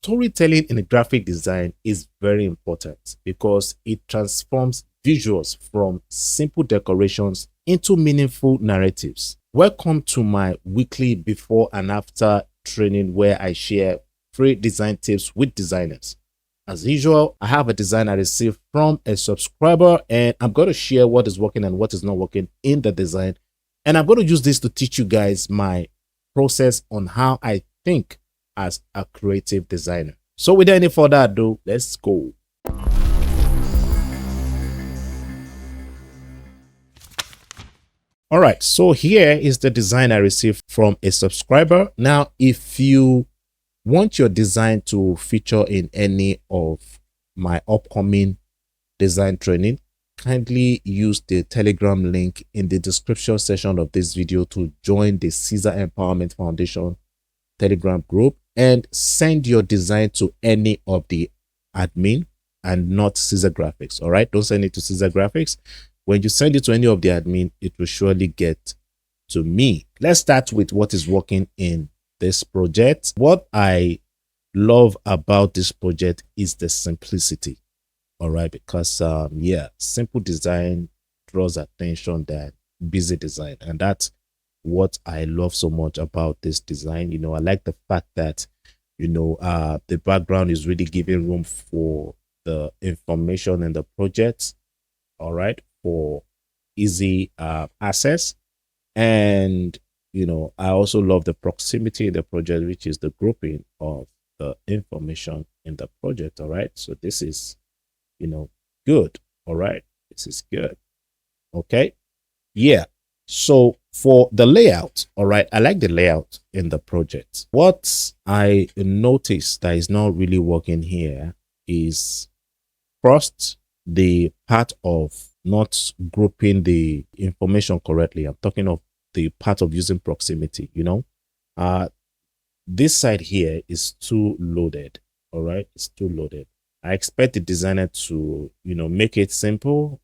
storytelling in graphic design is very important because it transforms visuals from simple decorations into meaningful narratives. Welcome to my weekly before and after training where I share free design tips with designers. As usual, I have a design I received from a subscriber, and I'm going to share what is working and what is not working in the design. And I'm going to use this to teach you guys my process on how I think as a creative designer. So without any further ado, let's go. All right, so here is the design I received from a subscriber. Now, if you want your design to feature in any of my upcoming design training, kindly use the Telegram link in the description section of this video to join the Ceasar Empowerment Foundation Telegram group and send your design to any of the admin and not Ceasar Graphics. All right, don't send it to Ceasar Graphics. When you send it to any of the admin, it will surely get to me. Let's start with what is working in this project. What I love about this project is the simplicity. All right, because yeah, simple design draws attention than busy design, and that's what I love so much about this design. You know, I like the fact that, you know, the background is really giving room for the information in the project. All right, for easy access. And you know, I also love the proximity in the project, which is the grouping of the information in the project. All right, so this is, you know, good. All right, this is good. Okay, yeah. So for the layout, all right, I like the layout in the project. What I noticed that is not really working here is first the part of not grouping the information correctly. I'm talking of the part of using proximity. You know, this side here is too loaded. All right, it's too loaded. I expect the designer to, you know, make it simple.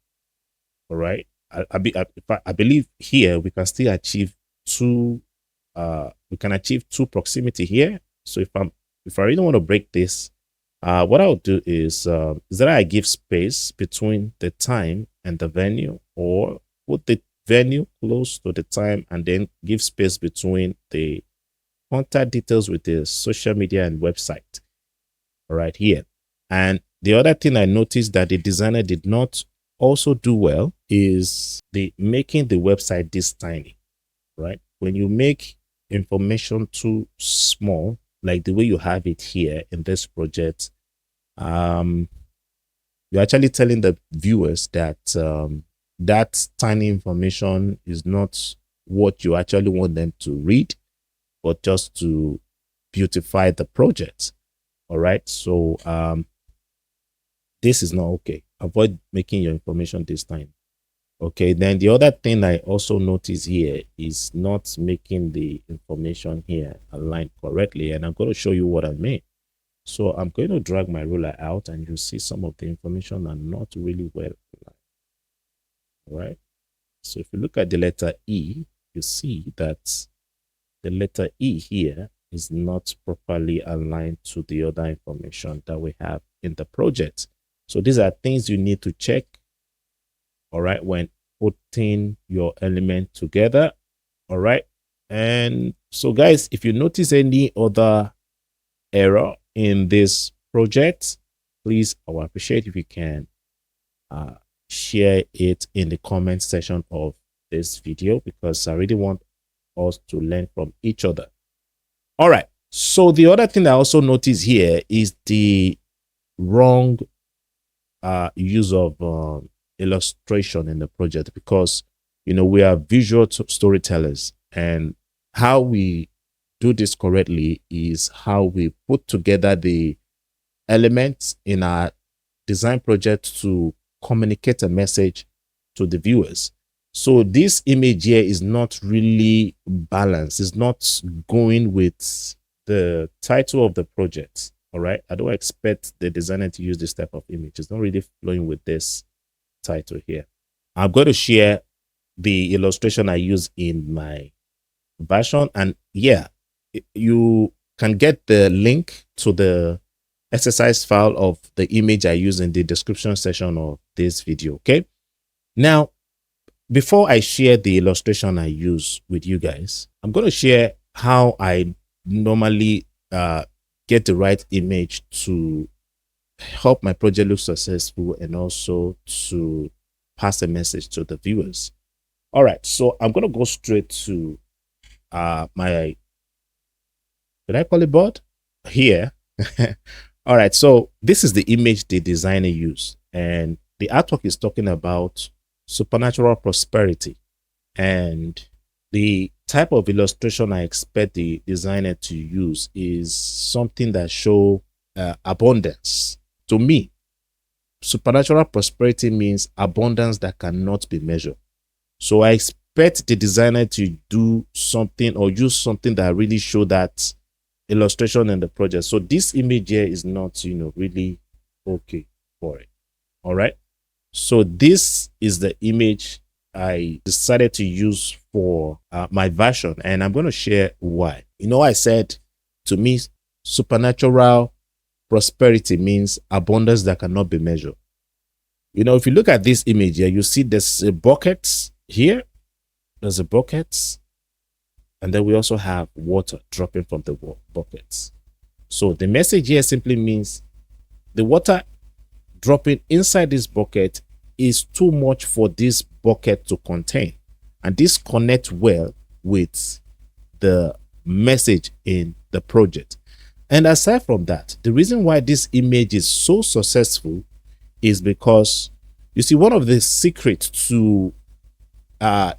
All right, I believe here we can still achieve two. We can achieve two proximity here. So if I really want to break this, what I'll do is that I give space between the time and the venue, or put the venue close to the time and then give space between the contact details with the social media and website. All right, here. And the other thing I noticed that the designer did not also do well is the making the website this tiny. Right, when you make information too small, like the way you have it here in this project, you're actually telling the viewers that that tiny information is not what you actually want them to read, but just to beautify the project. All right, so this is not okay. Avoid making your information this tiny. Okay, then the other thing I also notice here is not making the information here aligned correctly, and I'm going to show you what I mean. So I'm going to drag my ruler out, and you see some of the information are not really well aligned. All right, so if you look at the letter E, you see that the letter E here is not properly aligned to the other information that we have in the project. So these are things you need to check, all right, when putting your element together. All right, and so guys, if you notice any other error in this project, please, I would appreciate if you can share it in the comment section of this video, because I really want us to learn from each other. All right, so the other thing I also notice here is the wrong use of illustration in the project, because, you know, we are visual storytellers, and how we do this correctly is how we put together the elements in our design project to communicate a message to the viewers. So this image here is not really balanced. It's not going with the title of the project. All right, I don't expect the designer to use this type of image. It's not really flowing with this title here. I'm going to share the illustration I use in my version, and yeah, you can get the link to the exercise file of the image I use in the description section of this video. Okay. Now, before I share the illustration I use with you guys, I'm going to share how I normally get the right image to help my project look successful and also to pass a message to the viewers. All right, so I'm going to go straight to my, did I call it board? Here. All right, so this is the image the designer used, and the artwork is talking about supernatural prosperity, and the type of illustration I expect the designer to use is something that show abundance. To me, supernatural prosperity means abundance that cannot be measured. So I expect the designer to do something or use something that really show that illustration in the project. So this image here is not, really okay for it. All right. So this is the image I decided to use for my version, and I'm going to share why. I said, to me, supernatural prosperity means abundance that cannot be measured. If you look at this image here, you see there's a bucket here. There's a bucket, and then we also have water dropping from the buckets. So the message here simply means the water dropping inside this bucket is too much for this bucket to contain, and this connects well with the message in the project. And aside from that, the reason why this image is so successful is because, you see, one of the secrets to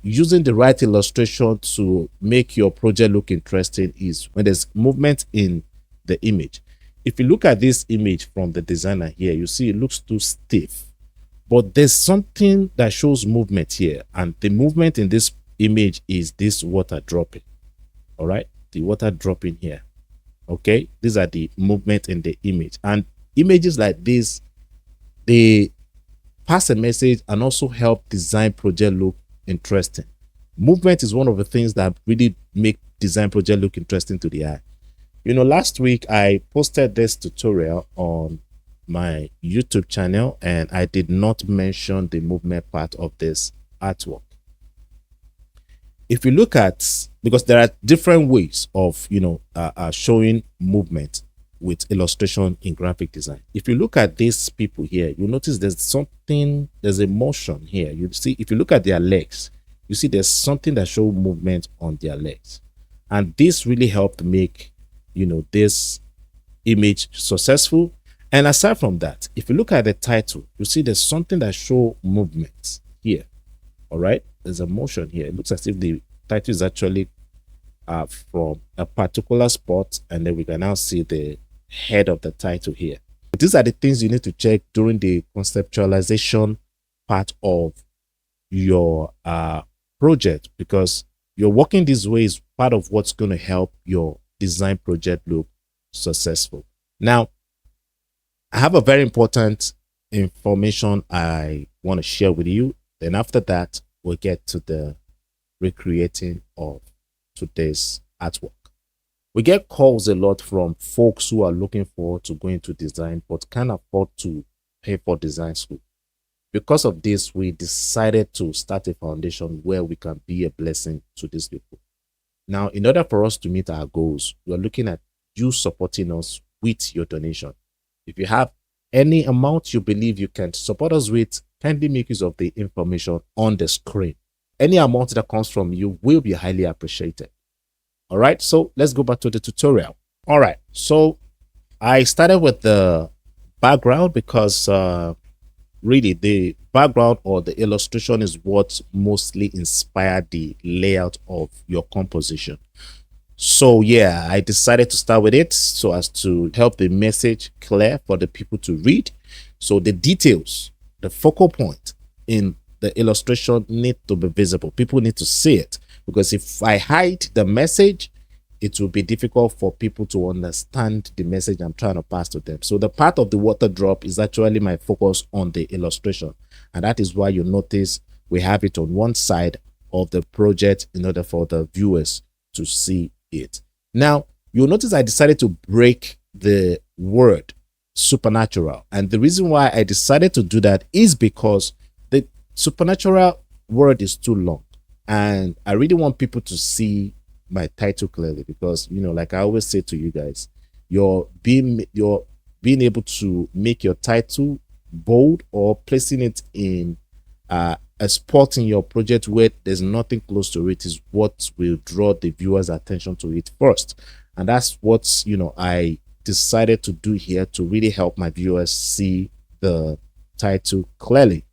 using the right illustration to make your project look interesting is when there's movement in the image. If you look at this image from the designer here, you see it looks too stiff, but there's something that shows movement here, and the movement in this image is this water dropping. All right, the water dropping here. Okay, these are the movement in the image, and images like this, they pass a message and also help design project look interesting. Movement is one of the things that really make design project look interesting to the eye. Last week I posted this tutorial on my YouTube channel, and I did not mention the movement part of this artwork. If you look at, because there are different ways of showing movement with illustration in graphic design. If you look at these people here, you notice there's a motion here. You see, if you look at their legs, you see there's something that shows movement on their legs, and this really helped make this image successful. And aside from that, if you look at the title, you see there's something that show movement here. All right, there's a motion here. It looks as if the title is actually from a particular spot, and then we can now see the head of the title here. These are the things you need to check during the conceptualization part of your project, because you're working this way is part of what's going to help your design project look successful. Now, I have a very important information I want to share with you. Then after that, we'll get to the recreating of today's artwork. We get calls a lot from folks who are looking forward to going to design but can't afford to pay for design school. Because of this, we decided to start a foundation where we can be a blessing to these people. Now, in order for us to meet our goals, we are looking at you supporting us with your donation. If you have any amount you believe you can support us with, kindly make use of the information on the screen. Any amount that comes from you will be highly appreciated. All right, so let's go back to the tutorial. All right, so I started with the background because really the background or the illustration is what mostly inspired the layout of your composition. So yeah, I decided to start with it so as to help the message clear for the people to read. So the details, the focal point in the illustration need to be visible. People need to see it, because if I hide the message, it will be difficult for people to understand the message I'm trying to pass to them. So the part of the water drop is actually my focus on the illustration. And that is why you notice we have it on one side of the project in order for the viewers to see it. Now, you'll notice I decided to break the word supernatural. And the reason why I decided to do that is because the supernatural word is too long. And I really want people to see my title clearly because, like I always say to you guys, you're being able to make your title bold or placing it in a spot in your project where there's nothing close to it is what will draw the viewer's attention to it first. And that's what I decided to do here to really help my viewers see the title clearly.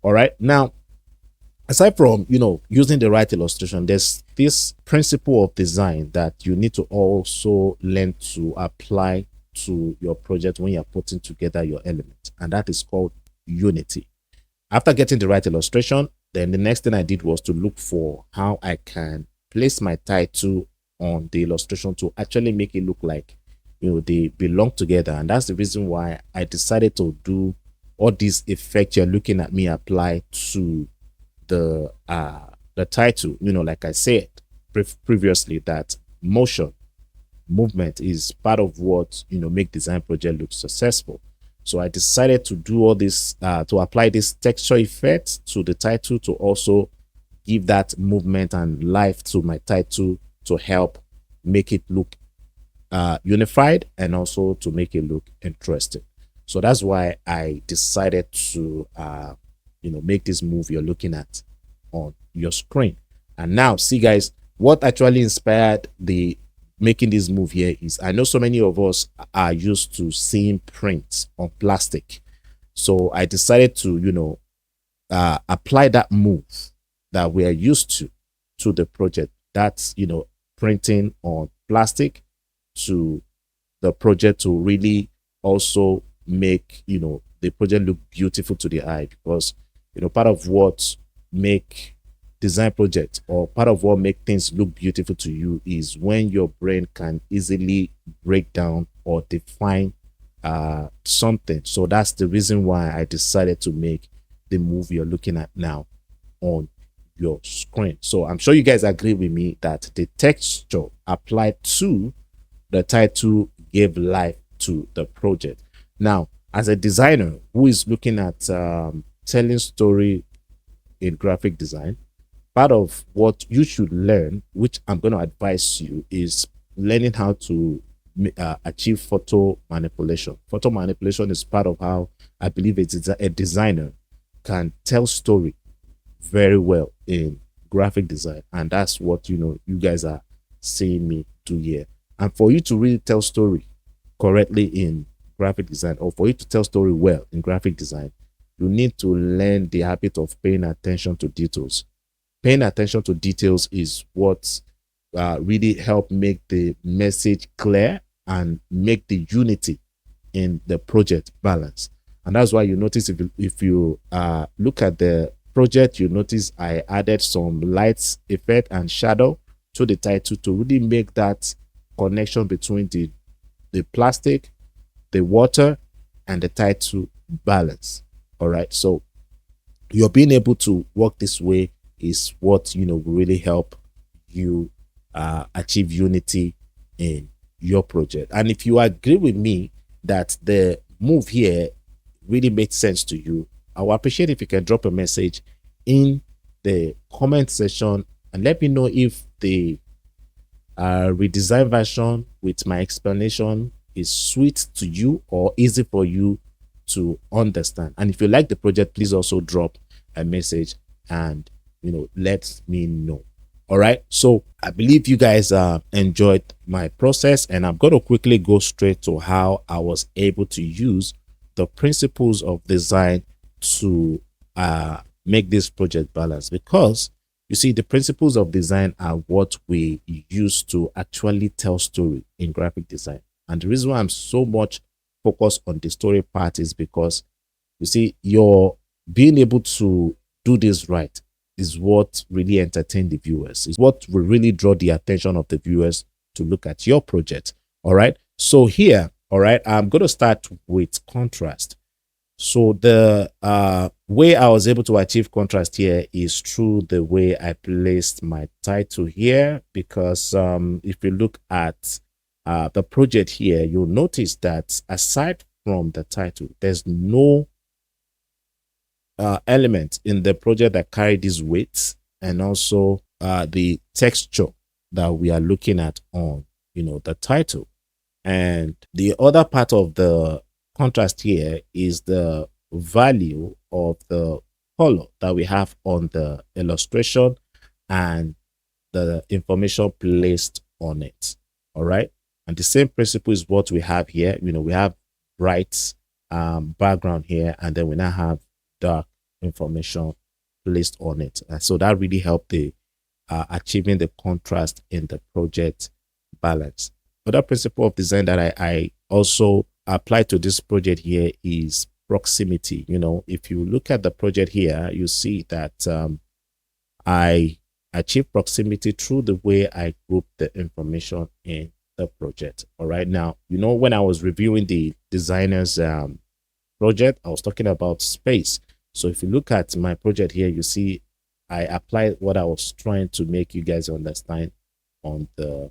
All right, now aside from using the right illustration, there's this principle of design that you need to also learn to apply to your project when you're putting together your element, and that is called unity. After getting the right illustration, then the next thing I did was to look for how I can place my title on the illustration to actually make it look like they belong together. And that's the reason why I decided to do all these effects you're looking at me apply to the title. Like I said previously, that movement is part of what make design project look successful. So I decided to do all this to apply this texture effect to the title to also give that movement and life to my title to help make it look unified and also to make it look interesting. So that's why I decided to make this move you're looking at on your screen. And now see guys, what actually inspired the making this move here is I know so many of us are used to seeing prints on plastic. So I decided to apply that move that we are used to the project. That's printing on plastic to the project to really also make the project look beautiful to the eye, because part of what make design project or part of what make things look beautiful to you is when your brain can easily break down or define something. So that's the reason why I decided to make the move you're looking at now on your screen. So I'm sure you guys agree with me that the texture applied to the title gave life to the project. Now, as a designer who is looking at telling story in graphic design, part of what you should learn, which I'm going to advise you, is learning how to achieve photo manipulation. Photo manipulation is part of how I believe a designer can tell story very well in graphic design, and that's what you guys are seeing me do here. And for you to really tell story correctly in graphic design, or for you to tell story well in graphic design, you need to learn the habit of paying attention to details. Paying attention to details is what really help make the message clear and make the unity in the project balance. And that's why you notice if you look at the project, you notice I added some lights effect and shadow to the title to really make that connection between the plastic, the water, and the title balance. All right, so you're being able to work this way is what will really help you achieve unity in your project. And if you agree with me that the move here really makes sense to you, I will appreciate if you can drop a message in the comment section and let me know if the redesign version with my explanation is sweet to you or easy for you to understand. And if you like the project, please also drop a message and let me know. All right, so I believe you guys enjoyed my process, and I'm going to quickly go straight to how I was able to use the principles of design to make this project balance. Because you see, the principles of design are what we use to actually tell story in graphic design. And the reason why I'm so much focused on the story part is because you see, you're being able to do this right is what really entertain the viewers, is what will really draw the attention of the viewers to look at your project. All right, so here, all right, I'm going to start with contrast. So the way I was able to achieve contrast here is through the way I placed my title here, because if you look at the project here, you'll notice that aside from the title. There's no element in the project that carry these weights, and also the texture that we are looking at on, the title. And the other part of the contrast here is the value of the color that we have on the illustration and the information placed on it. All right. And the same principle is what we have here. We have bright background here, and then we now have dark information placed on it. And so that really helped the achieving the contrast in the project balance. Another principle of design that I also apply to this project here is proximity. If you look at the project here, you see that I achieve proximity through the way I group the information in the project. All right. Now, when I was reviewing the designer's project, I was talking about space. So if you look at my project here, you see I applied what I was trying to make you guys understand on the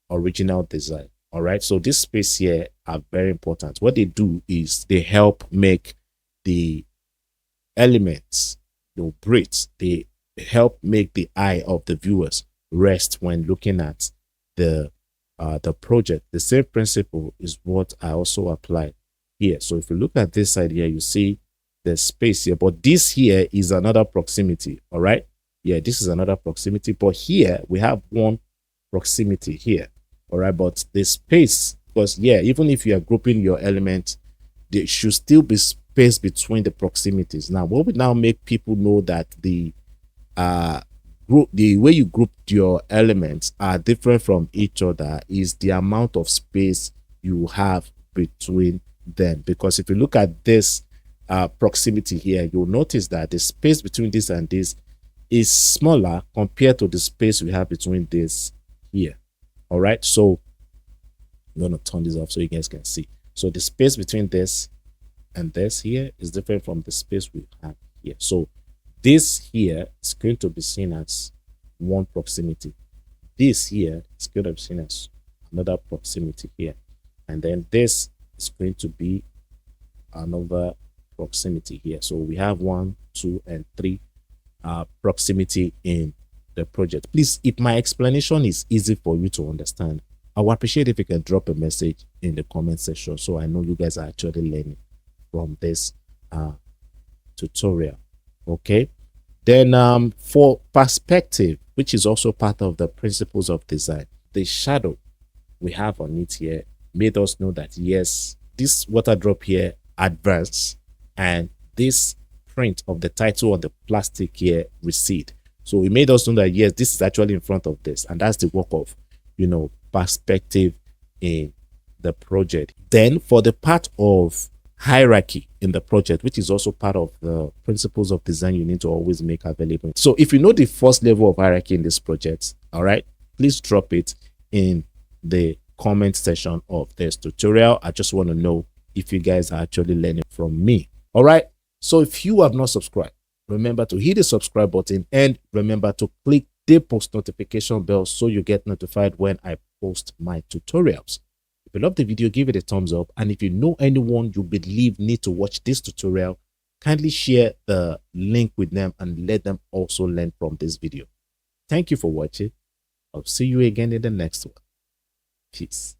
original design. All right. So this space here are very important. What they do is they help make the elements, breathe. They help make the eye of the viewers rest when looking at the project. The same principle is what I also apply here. So if you look at this side here, you see the space here, but this here is another proximity. All right. Yeah, this is another proximity, but here we have one proximity here. All right. But the space, because even if you are grouping your element, there should still be space between the proximities. Now, what would now make people know that the way you grouped your elements are different from each other is the amount of space you have between them. Because if you look at this proximity here, you'll notice that the space between this and this is smaller compared to the space we have between this here. All right, so I'm going to turn this off so you guys can see. So the space between this and this here is different from the space we have here. So this here is going to be seen as one proximity. This here is going to be seen as another proximity here. And then this is going to be another proximity here. So we have 1, 2, and 3 proximity in the project. Please, if my explanation is easy for you to understand, I would appreciate if you can drop a message in the comment section so I know you guys are actually learning from this tutorial. Okay, then for perspective, which is also part of the principles of design, the shadow we have on it here made us know that yes, this water drop here advance, and this print of the title on the plastic here recede. So it made us know that yes, this is actually in front of this, and that's the work of perspective in the project. Then for the part of hierarchy in the project, which is also part of the principles of design you need to always make available. So if you know the first level of hierarchy in this project, all right, please drop it in the comment section of this tutorial. I just want to know if you guys are actually learning from me. All right, so if you have not subscribed, remember to hit the subscribe button and remember to click the post notification bell so you get notified when I post my tutorials. If you love the video, give it a thumbs up, and if you know anyone you believe need to watch this tutorial, kindly share the link with them and let them also learn from this video. Thank you for watching. I'll see you again in the next one. Peace.